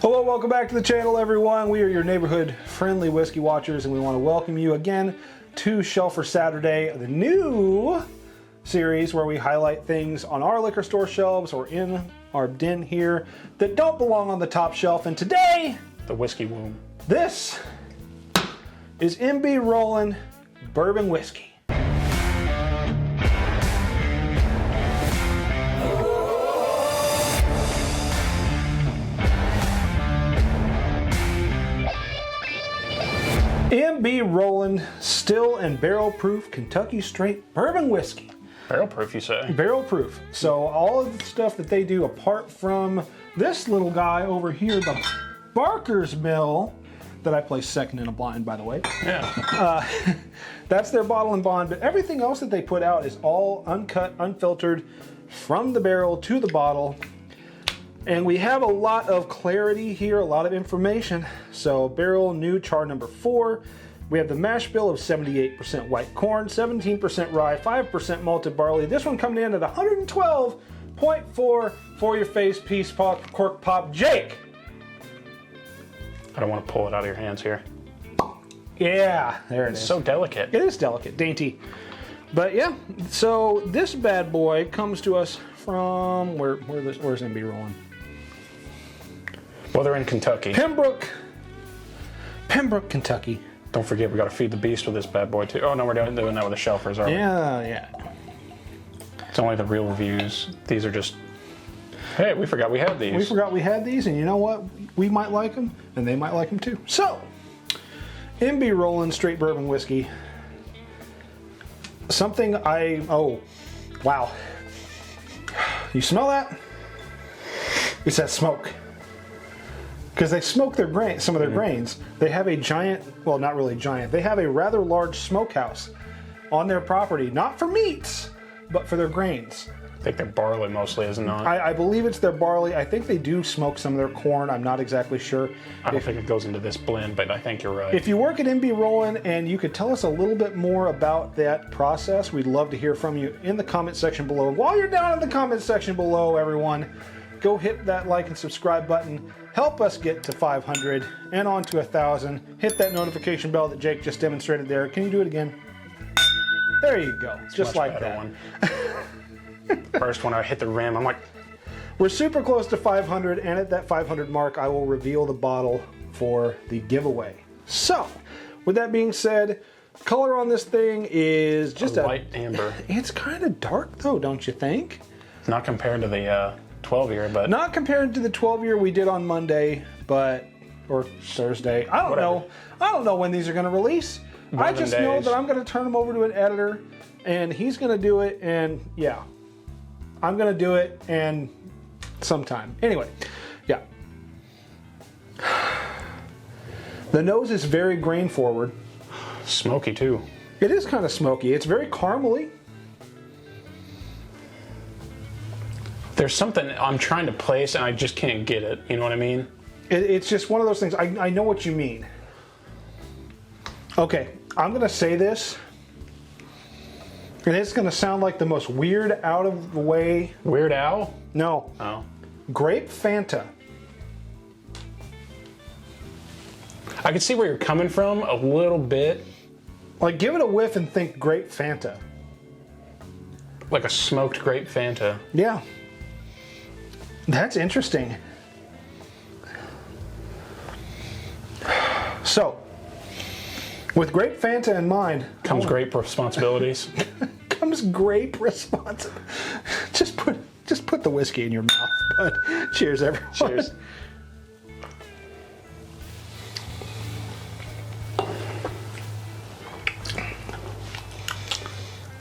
Hello, welcome back to the channel, everyone. We are your neighborhood friendly whiskey watchers, and we want to welcome you again to Shelfer Saturday, the new series where we highlight things on our liquor store shelves or in our den here that don't belong on the top shelf. And today, the whiskey womb. This is MB Roland Bourbon Whiskey. MB Roland still and barrel proof Kentucky straight bourbon whiskey. Barrel proof, you say? Barrel proof. So all of the stuff that they do, apart from this little guy over here, the Barker's Mill, that I placed second in a blind, by the way. Yeah. That's their bottle and bond, but everything else that they put out is all uncut, unfiltered, from the barrel to the bottle. And we have a lot of clarity here, a lot of information. So barrel new char number 4. We have the mash bill of 78% white corn, 17% rye, 5% malted barley. This one coming in at 112.4 for your face, peace, pop, cork pop. Jake! I don't want to pull it out of your hands here. Yeah, there it is. It's so delicate. It is delicate, dainty. But yeah, so this bad boy comes to us from, where's MB Roland? Well, they're in Kentucky. Pembroke, Kentucky. Don't forget, we got to feed the beast with this bad boy too. Oh no, we're doing that with the shelfers, aren't we? Yeah. It's only the real reviews. These are just, hey, we forgot we had these. We forgot we had these, and you know what? We might like them, and they might like them too. So, MB Roland straight bourbon whiskey. Oh, wow. You smell that? It's that smoke. Because they smoke their grain, some of their grains. They have a giant, well, not really giant, they have a rather large smokehouse on their property, not for meats, but for their grains. I think they're barley mostly, isn't it? I believe it's their barley. I think they do smoke some of their corn. I'm not exactly sure. I don't think it goes into this blend, but I think you're right. If you work at MB Roland and you could tell us a little bit more about that process, we'd love to hear from you in the comment section below. While you're down in the comment section below, everyone, go hit that like and subscribe button. Help us get to 500 and on to 1,000. Hit that notification bell that Jake just demonstrated there. Can you do it again? There you go. It's just like that. One. First one I hit the rim, I'm like, we're super close to 500, and at that 500 mark, I will reveal the bottle for the giveaway. So, with that being said, color on this thing is just a light amber. It's kind of dark though, don't you think? Not compared to the 12-year, but not compared to the 12-year we did on Monday, or Thursday. I don't know. I don't know when these are going to release. I just know that I'm going to turn them over to an editor, and he's going to do it, and yeah, I'm going to do it, and sometime. Anyway, yeah. The nose is very grain forward. Smoky too. It is kind of smoky. It's very caramely. There's something I'm trying to place and I just can't get it. You know what I mean? It's just one of those things. I know what you mean. Okay, I'm going to say this, and it's going to sound like the most weird, out of the way. Weird Al? No. Oh. Grape Fanta. I can see where you're coming from a little bit. Like, give it a whiff and think Grape Fanta. Like a smoked grape Fanta. Yeah. That's interesting. So, with Grape Fanta in mind, comes great responsibilities. Comes grape responsibility. Just put the whiskey in your mouth, bud. Cheers, everyone. Cheers.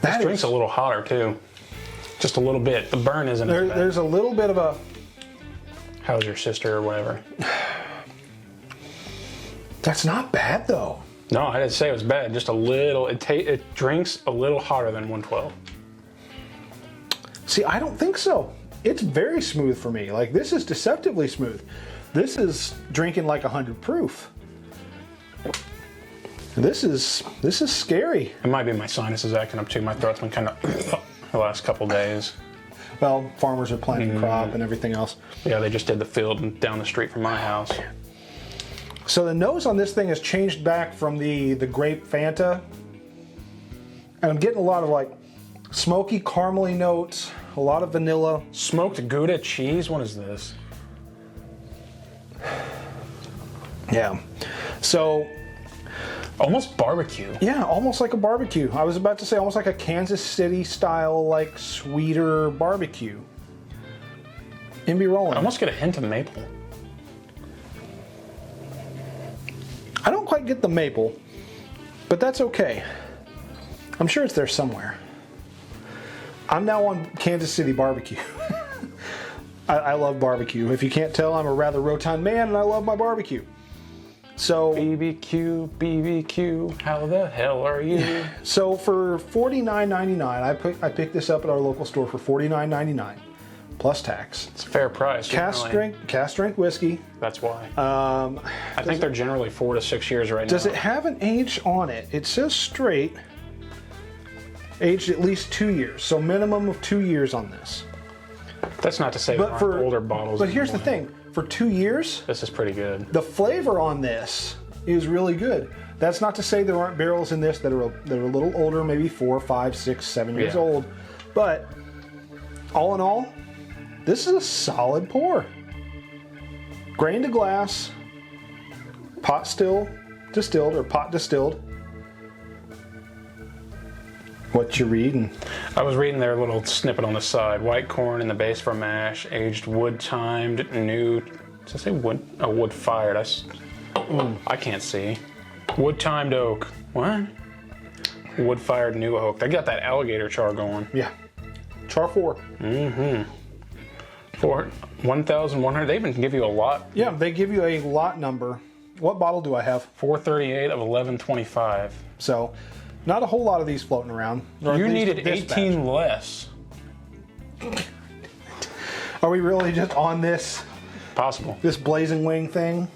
This drink's a little hotter too. Just a little bit. The burn isn't as bad. There's a little bit of a... How's your sister or whatever? That's not bad though. No, I didn't say it was bad. Just a little. It drinks a little hotter than 112. See, I don't think so. It's very smooth for me. Like, this is deceptively smooth. This is drinking like 100 proof. This is scary. It might be my sinuses acting up too. My throat's been kind of the last couple days. Well, farmers are planting crop and everything else. Yeah, they just did the field down the street from my house. So the nose on this thing has changed back from the grape Fanta. And I'm getting a lot of like smoky, caramely notes, a lot of vanilla. Smoked Gouda cheese? What is this? Yeah. So, almost barbecue. yeah, almost like a barbecue. I was about to say almost like a Kansas City style, like sweeter barbecue. MB Roland. I almost get a hint of maple. I don't quite get the maple, but that's okay. I'm sure it's there somewhere. I'm now on Kansas City barbecue. I love barbecue. If you can't tell, I'm a rather rotund man and I love my barbecue. So BBQ, how the hell are you? So for $49.99, I picked this up at our local store for $49.99 plus tax. It's a fair price. Cask strength whiskey. That's why. I think they're generally 4 to 6 years right now. Does it have an age on it? It says straight, aged at least 2 years. So minimum of 2 years on this. That's not to say there aren't older bottles. But here's the thing. For 2 years, this is pretty good. the flavor on this is really good. That's not to say there aren't barrels in this that are a little older, maybe 4, 5, 6, 7 years old. But all in all, this is a solid pour. Grain to glass, pot distilled. What you reading? I was reading their little snippet on the side. White corn in the base for mash, aged wood-timed, new... Does it say wood? Oh, wood-fired. I can't see. Wood-timed oak. What? Wood-fired new oak. They got that alligator char going. Yeah. Char 4. For 1,100. They even give you a lot. Yeah, they give you a lot number. What bottle do I have? 438 of 1125. So, not a whole lot of these floating around. You needed 18 less. Are we really just on this Possible. blazing wing thing?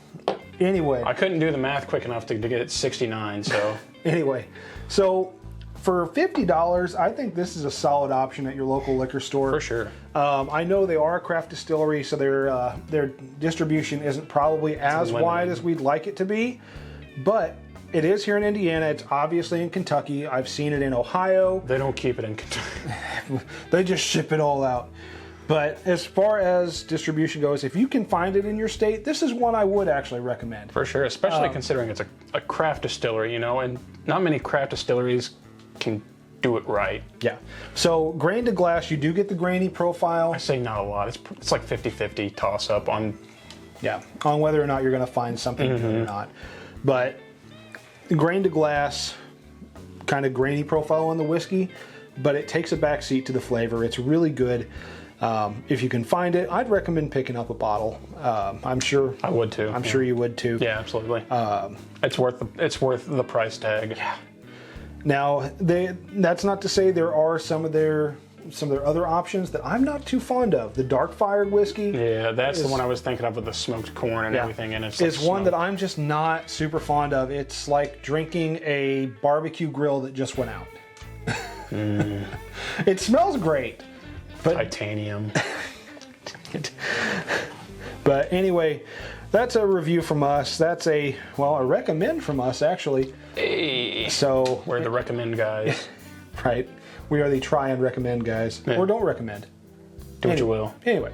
Anyway. I couldn't do the math quick enough to get it 69, so. Anyway, so for $50, I think this is a solid option at your local liquor store. For sure. I know they are a craft distillery, so their distribution isn't probably as wide as we'd like it to be, but it is here in Indiana. It's obviously in Kentucky. I've seen it in Ohio. They don't keep it in Kentucky. They just ship it all out. But as far as distribution goes, if you can find it in your state, this is one I would actually recommend. For sure, especially considering it's a craft distillery, you know, and not many craft distilleries can do it right. Yeah. So grain to glass, you do get the grainy profile. I say not a lot. It's like 50-50 toss-up on... Yeah, on whether or not you're going to find something good or not. But grain to glass, kind of grainy profile on the whiskey, but it takes a back seat to the flavor. It's really good. If you can find it, I'd recommend picking up a bottle. I'm sure I would too. I'm sure you would too. Yeah, absolutely. It's worth the price tag. Yeah. Now, that's not to say there are some of their other options that I'm not too fond of. The dark fired whiskey. Yeah, that's the one I was thinking of with the smoked corn and everything. And it's one that I'm just not super fond of. It's like drinking a barbecue grill that just went out. It smells great. But titanium. But anyway, that's a review from us. That's a recommend from us, actually. Hey. So We're the recommend guys. Right. We are the try and recommend guys. Yeah. Or don't recommend. Do what you will. Anyway.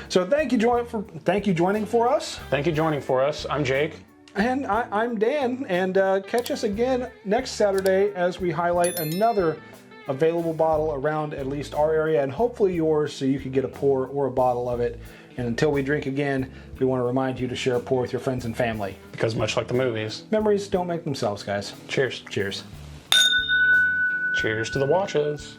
So thank you joining for us. Thank you joining for us. I'm Jake. And I'm Dan. And catch us again next Saturday as we highlight another available bottle around at least our area and hopefully yours, so you can get a pour or a bottle of it. And until we drink again, we want to remind you to share a pour with your friends and family. Because much like the movies, memories don't make themselves, guys. Cheers. Cheers. Cheers to the watches.